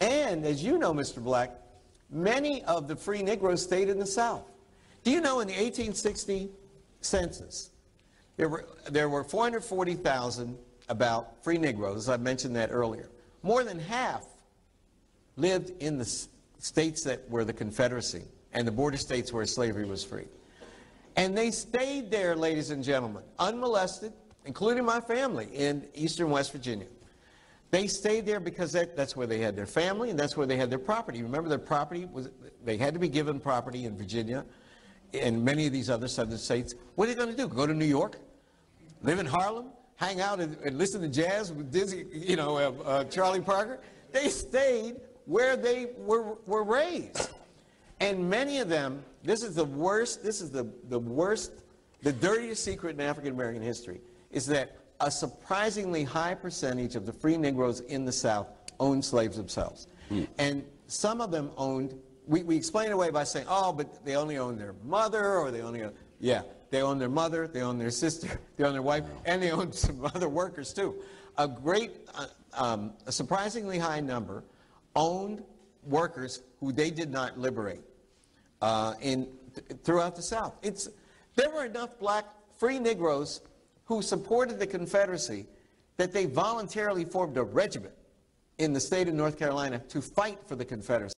And as you know, Mr. Black, many of the free Negroes stayed in the South. Do you know in the 1860 census, there were 440,000 about free Negroes, I mentioned that earlier. More than half lived in the states that were the Confederacy and the border states where slavery was free. And they stayed there, ladies and gentlemen, unmolested, including my family in eastern West Virginia. They stayed there because that's where they had their family and that's where they had their property. Remember, their property was, they had to be given property in Virginia and many of these other southern states. What are they going to do? Go to New York? Live in Harlem? Hang out and listen to jazz with Dizzy, Charlie Parker? They stayed where they were raised. And many of them, this is the worst, the dirtiest secret in African American history, is that a surprisingly high percentage of the free Negroes in the South owned slaves themselves. And some of them owned, we explain it away by saying, oh, but they only own their mother, or they only own, yeah, they own their mother, they own their sister, they own their wife, and they own some other workers too. A surprisingly high number owned workers who they did not liberate throughout the South. There were enough black free Negroes who supported the Confederacy that they voluntarily formed a regiment in the state of North Carolina to fight for the Confederacy.